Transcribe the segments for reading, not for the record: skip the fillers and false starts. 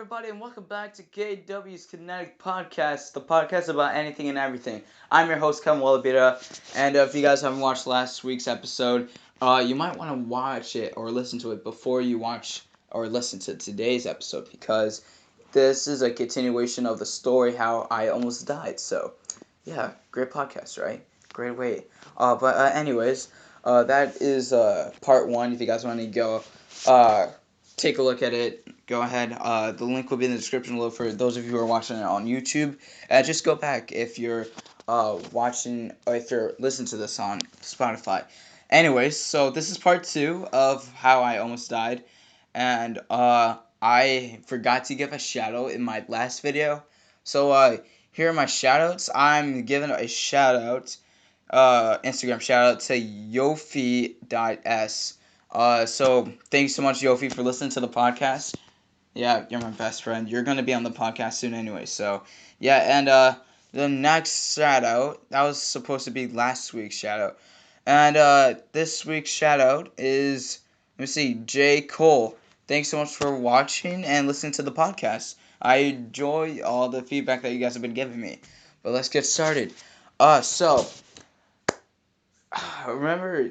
everybody, and welcome back to KW's Kinetic Podcast, the podcast about anything and everything. I'm your host, Kevin Walubita, and if you guys haven't watched last week's episode, you might want to watch it or listen to it before you watch or listen to today's episode, because this is a continuation of the story how I almost died. So, yeah, great podcast, right? Great way. Anyways, that is part one. If you guys want to go take a look at it, go ahead. The link will be in the description below for those of you who are watching it on YouTube. Just go back if you're watching or if you're listening to this on Spotify. Anyways, so this is part two of how I almost died, and I forgot to give a shout out in my last video. So here are my shout outs. I'm giving a shout out, Instagram shout out to Yofi.s. So thanks so much, Yofi, for listening to the podcast. Yeah, you're my best friend. You're gonna be on the podcast soon anyway. So yeah, and the next shout out, that was supposed to be last week's shout out, and this week's shout out is, let me see, J. Cole. Thanks so much for watching and listening to the podcast. I enjoy all the feedback that you guys have been giving me. But let's get started. So remember,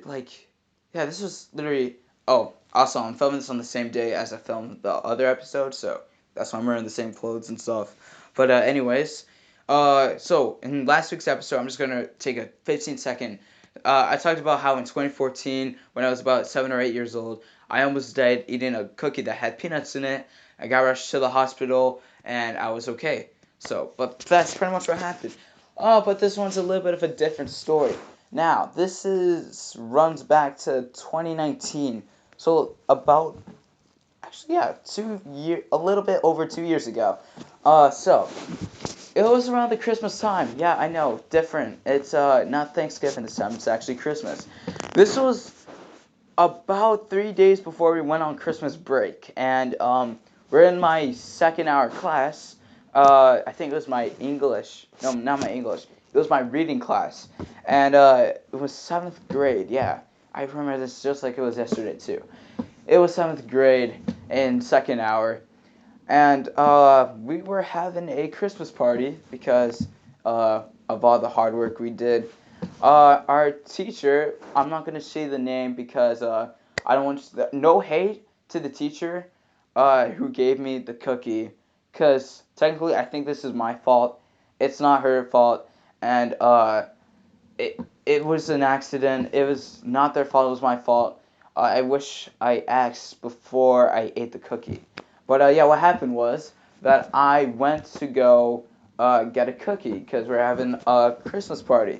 yeah, this was literally. Oh, also, I'm filming this on the same day as I filmed the other episode, so that's why I'm wearing the same clothes and stuff. But anyways, so in last week's episode, I'm just gonna take a 15-second. I talked about how in 2014, when I was about 7 or 8 years old, I almost died eating a cookie that had peanuts in it. I got rushed to the hospital, and I was okay. So, but that's pretty much what happened. Oh, but this one's a little bit of a different story. Now, runs back to 2019. So about, actually, yeah, a little bit over 2 years ago. So it was around the Christmas time. Yeah, I know, different. It's not Thanksgiving this time. It's actually Christmas. This was about 3 days before we went on Christmas break, and we're in my second hour class. I think it was my English. No, not my English. It was my reading class, and it was 7th grade. Yeah, I remember this just like it was yesterday too. It was 7th grade in second hour, and we were having a Christmas party because of all the hard work we did. Our teacher, I'm not gonna say the name because I don't want no hate to the teacher who gave me the cookie, because technically I think this is my fault. It's not her fault, and it was an accident. It was not their fault. It was my fault. I wish I asked before I ate the cookie. But yeah, what happened was that I went to go get a cookie because we're having a Christmas party.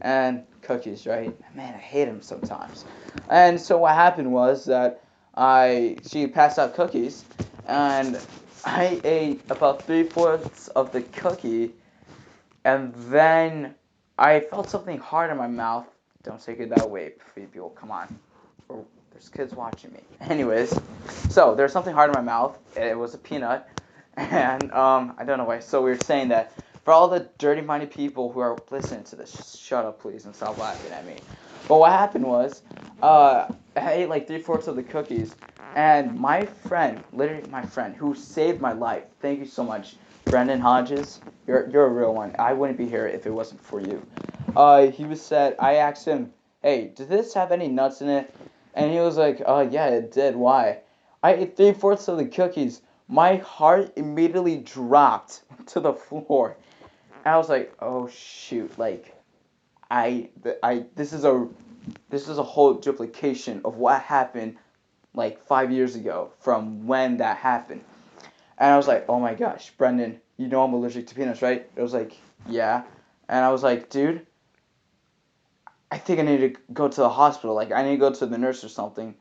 And cookies, right? Man, I hate them sometimes. And so what happened was that she passed out cookies, and I ate about 3/4 of the cookie, and then I felt something hard in my mouth. Don't take it that way, people. Come on. There's kids watching me. Anyways, so there's something hard in my mouth. It was a peanut, and I don't know why. So we were saying that for all the dirty-minded people who are listening to this, just shut up, please, and stop laughing at me. But what happened was, I ate like 3/4 of the cookies, and my friend, literally my friend, who saved my life. Thank you so much, Brendan Hodges. You're a real one. I wouldn't be here if it wasn't for you. I asked him, hey, does this have any nuts in it? And he was like, yeah, it did. Why? I ate 3/4 of the cookies. My heart immediately dropped to the floor. And I was like, oh shoot, like, this is a whole duplication of what happened like 5 years ago from when that happened. And I was like, oh my gosh, Brendan, you know I'm allergic to peanuts, right? It was like, yeah. And I was like, dude, I think I need to go to the hospital. Like, I need to go to the nurse or something.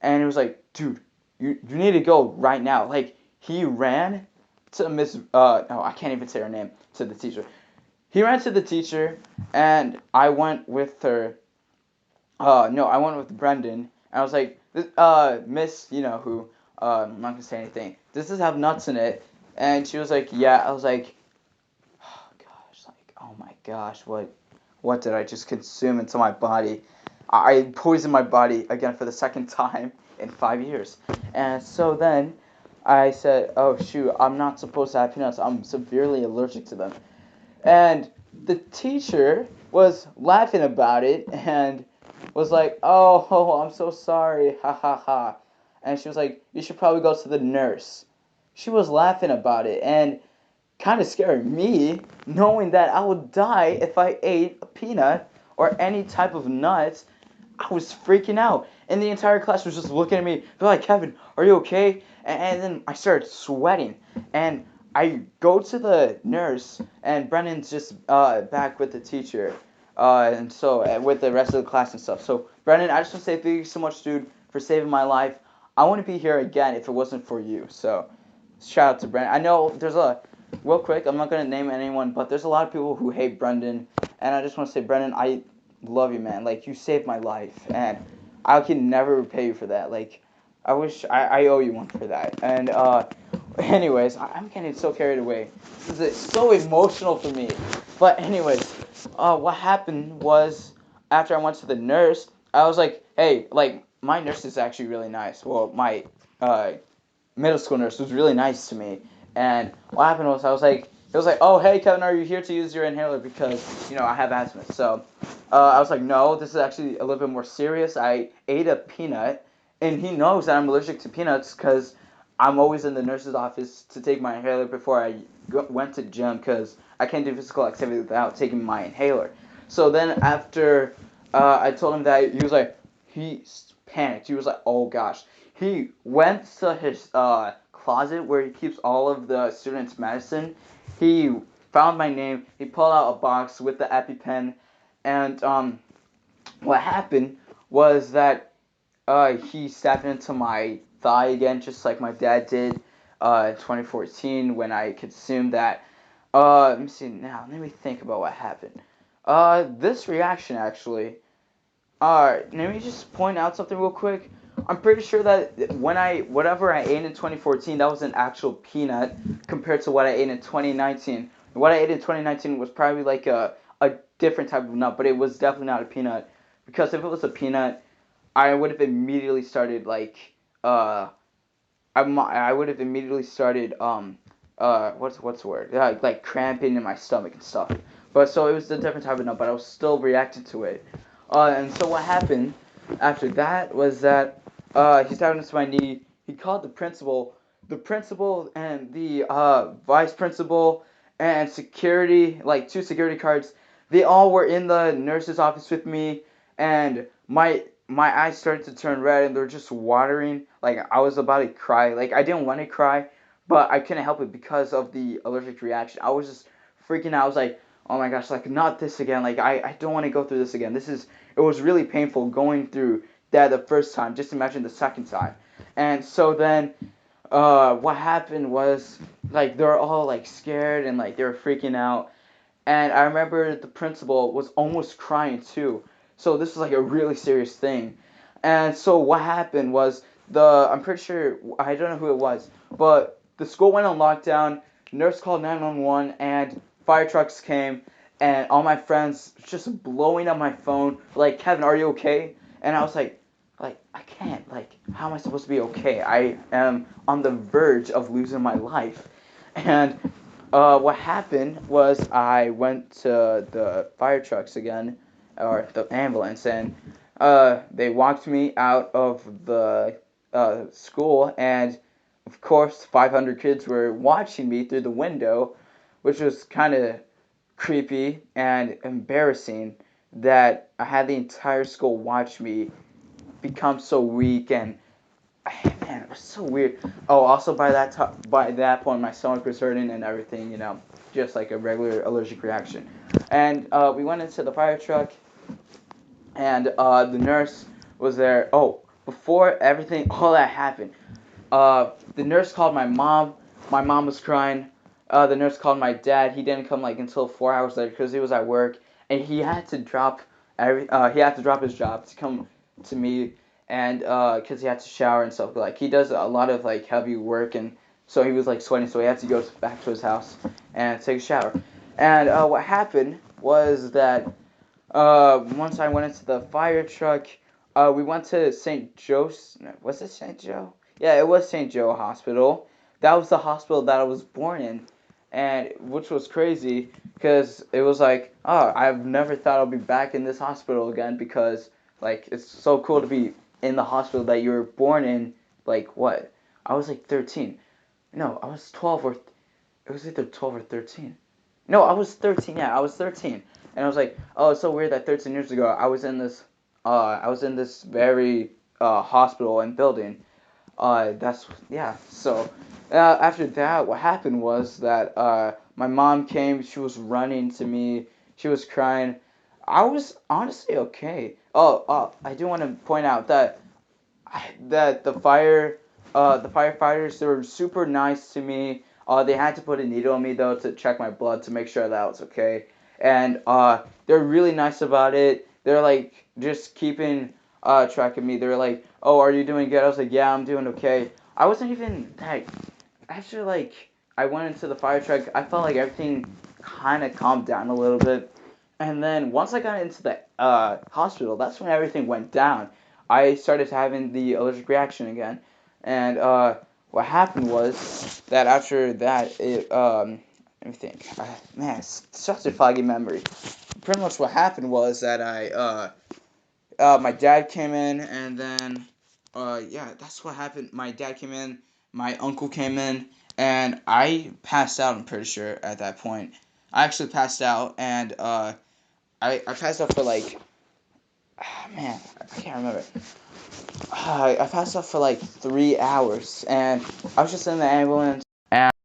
And he was like, dude, you need to go right now. Like, he ran to Miss, no, I can't even say her name, to the teacher. He ran to the teacher, and I went with her. No, I went with Brendan. And I was like, Miss, you know who, I'm not going to say anything. Does this have nuts in it? And she was like, yeah. I was like, oh gosh, like, oh my gosh, what did I just consume into my body? I poisoned my body again for the second time in 5 years. And so then I said, oh shoot, I'm not supposed to have peanuts. I'm severely allergic to them. And the teacher was laughing about it and was like, oh, I'm so sorry, ha ha ha. And she was like, you should probably go to the nurse. She was laughing about it and kind of scared me, knowing that I would die if I ate a peanut or any type of nuts. I was freaking out, and the entire class was just looking at me. They're like, Kevin, are you okay? And then I started sweating, and I go to the nurse, and Brennan's just back with the teacher, and so with the rest of the class and stuff. So Brennan, I just want to say thank you so much, dude, for saving my life. I wouldn't be here again if it wasn't for you. So shout out to Brendan. I know there's real quick, I'm not going to name anyone, but there's a lot of people who hate Brendan, and I just want to say, Brendan, I love you, man. Like, you saved my life, and I can never repay you for that. Like, I wish, I owe you one for that. And, anyways, I'm getting so carried away. This is so emotional for me. But anyways, what happened was, after I went to the nurse, I was like, hey, like, my nurse is actually really nice. Well, my, middle school nurse was really nice to me. And what happened was it was like, oh, hey, Kevin, are you here to use your inhaler because, I have asthma. So I was like, no, this is actually a little bit more serious. I ate a peanut, and he knows that I'm allergic to peanuts because I'm always in the nurse's office to take my inhaler before I went to gym because I can't do physical activity without taking my inhaler. So then after I told him that, he panicked. He was like, oh, gosh. He went to his closet where he keeps all of the students' medicine. He found my name. He pulled out a box with the EpiPen, and what happened was that he stabbed into my thigh again, just like my dad did in 2014 when I consumed that. Let me see now. Let me think about what happened. This reaction actually. Let me just point out something real quick. I'm pretty sure that whatever I ate in 2014, that was an actual peanut compared to what I ate in 2019. What I ate in 2019 was probably like a different type of nut, but it was definitely not a peanut. Because if it was a peanut, I would have immediately started like I would have immediately started what's the word? Like cramping in my stomach and stuff. But so it was a different type of nut, but I was still reacting to it. And so what happened after that was that he stabbed into my knee. He called the principal. The principal and the vice principal and security, like two security guards, they all were in the nurse's office with me, and my eyes started to turn red and they're just watering. Like I was about to cry. Like I didn't want to cry, but I couldn't help it because of the allergic reaction. I was just freaking out. I was like, oh my gosh, like not this again. Like I don't want to go through this again. It was really painful going through that the first time. Just imagine the second time. And so then what happened was like they were all like scared and like they were freaking out. And I remember the principal was almost crying too. So this was like a really serious thing. And so what happened was I'm pretty sure, I don't know who it was, but the school went on lockdown, nurse called 911, and fire trucks came, and all my friends just blowing up my phone, like, Kevin, are you okay? And I was like, I can't, like, how am I supposed to be okay? I am on the verge of losing my life. And what happened was I went to the fire trucks again, or the ambulance, and they walked me out of the school, and of course 500 kids were watching me through the window, which was kind of creepy and embarrassing that I had the entire school watch me become so weak and man, it was so weird. Oh, also by that point, my stomach was hurting and everything, just like a regular allergic reaction. And we went into the fire truck, and the nurse was there. Oh, before everything, all that happened, the nurse called my mom. My mom was crying. The nurse called my dad. He didn't come like until 4 hours later because he was at work, and he had to drop his job to come to me, and because he had to shower and stuff. Like he does a lot of like heavy work, and so he was like sweating, so he had to go back to his house and take a shower. And what happened was that once I went into the fire truck, we went to St. Joe's. Was it St. Joe? Yeah, it was St. Joe Hospital. that was the hospital that I was born in, and which was crazy because it was like, oh, I've never thought I'll be back in this hospital again because like it's so cool to be in the hospital that you were born in. Like what? I was like 13. No, I was 12 or it was either 12 or 13. No, I was 13. Yeah, I was 13, and I was like, oh, it's so weird that 13 years ago I was in this very hospital and building. That's yeah. So after that, what happened was that my mom came. She was running to me. She was crying. I was honestly okay. I do want to point out that the firefighters, they were super nice to me. They had to put a needle in me though to check my blood to make sure that I was okay, and they're really nice about it. They're like just keeping track of me. They're like, "Oh, are you doing good?" I was like, "Yeah, I'm doing okay." I wasn't even like after like I went into the fire truck. I felt like everything kind of calmed down a little bit. And then once I got into the hospital, that's when everything went down. I started having the allergic reaction again, and what happened was that after that, let me think. Man, it's such a foggy memory. Pretty much what happened was that my dad came in, and then, yeah, that's what happened. My dad came in, my uncle came in, and I passed out. I'm pretty sure at that point, I actually passed out, and I passed out for like, man, I can't remember. I passed out for like 3 hours, and I was just in the ambulance,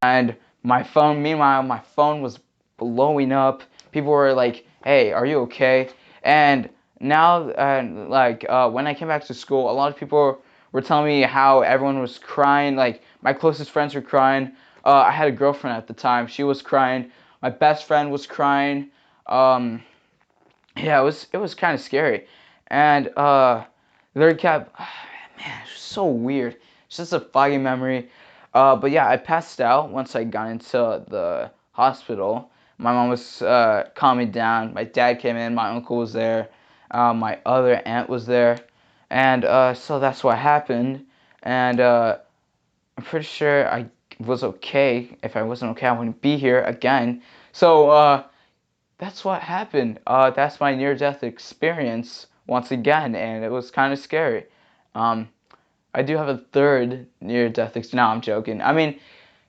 and my phone. Meanwhile, my phone was blowing up. People were like, "Hey, are you okay?" And now, when I came back to school, a lot of people were telling me how everyone was crying. Like my closest friends were crying. I had a girlfriend at the time. She was crying. My best friend was crying. Um, yeah, it was kind of scary, and there kept man, it's so weird. It's just a foggy memory. But yeah, I passed out once I got into the hospital. My mom was calming down. My dad came in. My uncle was there. My other aunt was there, and so that's what happened. And I'm pretty sure I was okay. If I wasn't okay, I wouldn't be here again. So that's what happened. That's my near-death experience once again, and it was kind of scary. Um, I do have a third near-death experience. No, I'm joking. I mean,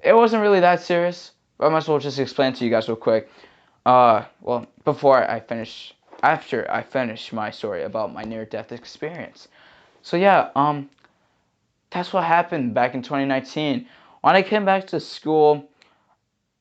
it wasn't really that serious, but I might as well just explain to you guys real quick. Well, after I finish my story about my near-death experience. So yeah, that's what happened back in 2019. When I came back to school,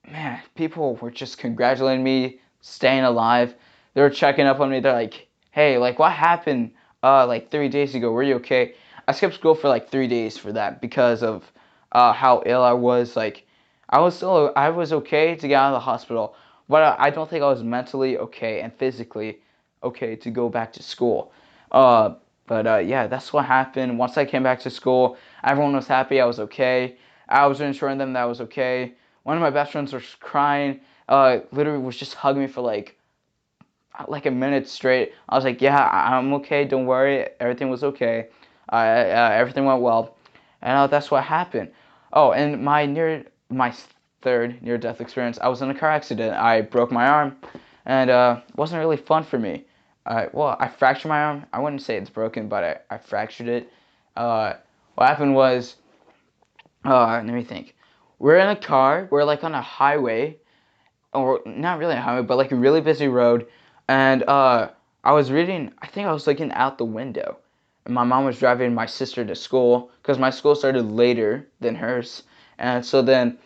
man, people were just congratulating me, staying alive. They were checking up on me. They're like, "Hey, like, what happened? Like 3 days ago, were you okay?" I skipped school for like 3 days for that because of how ill I was. Like, I was okay to get out of the hospital, but I don't think I was mentally okay and physically okay to go back to school. But yeah, that's what happened. Once I came back to school, everyone was happy. I was okay. I was reassuring them that I was okay. One of my best friends was crying. Literally was just hugging me for like a minute straight. I was like, "Yeah, I'm okay. Don't worry. Everything was okay. Everything went well." And that's what happened. Oh, and my third near-death experience, I was in a car accident. I broke my arm, and it wasn't really fun for me. Well, I fractured my arm. I wouldn't say it's broken, but I fractured it. Uh, what happened was, let me think. We're in a car. We're like on a highway, or not really a highway, but like a really busy road. And I was reading. I think I was looking out the window, and my mom was driving my sister to school because my school started later than hers. And so then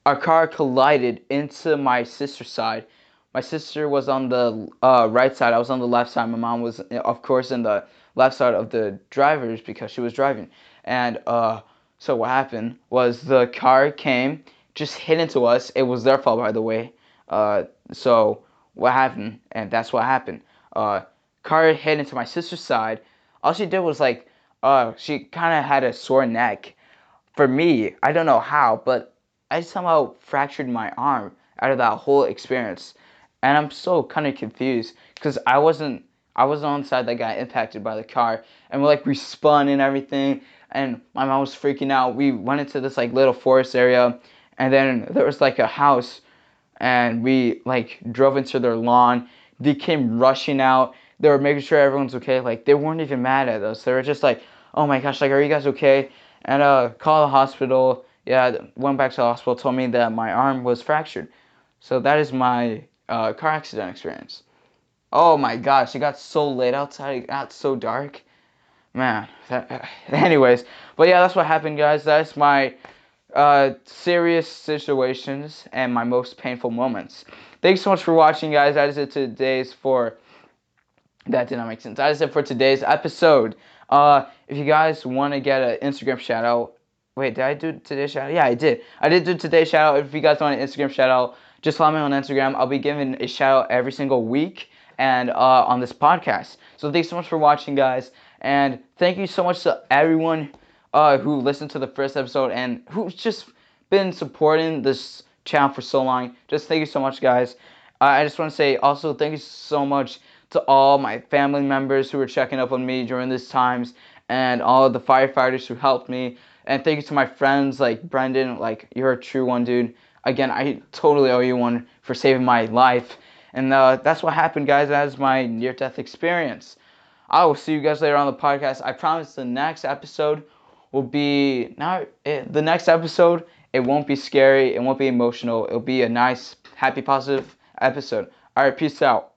our car collided into my sister's side. My sister was on the right side. I was on the left side. My mom was, of course, in the left side of the drivers because she was driving. And so what happened was the car came, just hit into us. It was their fault, by the way. So what happened? And that's what happened. Uh, Car hit into my sister's side. All she did was like, she kind of had a sore neck. For me, I don't know how, but I somehow fractured my arm out of that whole experience, and I'm so kind of confused because I wasn't on the side that got impacted by the car, and we spun and everything, and my mom was freaking out. We went into this like little forest area, and then there was like a house, and we like drove into their lawn. They came rushing out. They were making sure everyone's okay. Like they weren't even mad at us. They were just like, "Oh my gosh, like are you guys okay?" And call the hospital. Yeah, went back to the hospital. Told me that my arm was fractured. So that is my car accident experience. Oh my gosh, it got so late outside. It got so dark. Man. Anyways, but yeah, that's what happened, guys. That's my serious situations and my most painful moments. Thanks so much for watching, guys. That is it today's for. That did not make sense. That is it for today's episode. If you guys want to get an Instagram shout out, wait, did I do today's shout out? Yeah, I did. I did do today's shout out. If you guys want an Instagram shout out, just follow me on Instagram. I'll be giving a shout out every single week and on this podcast. So thanks so much for watching, guys, and thank you so much to everyone who listened to the first episode and who's just been supporting this channel for so long. Just thank you so much, guys. I just want to say also thank you so much to all my family members who were checking up on me during these times, and all of the firefighters who helped me. And thank you to my friends like Brendan. Like, you're a true one, dude. Again, I totally owe you one for saving my life. And that's what happened, guys. That is my near-death experience. I will see you guys later on the podcast. I promise the next episode will be the next episode. It won't be scary. It won't be emotional. It'll be a nice, happy, positive episode. All right, peace out.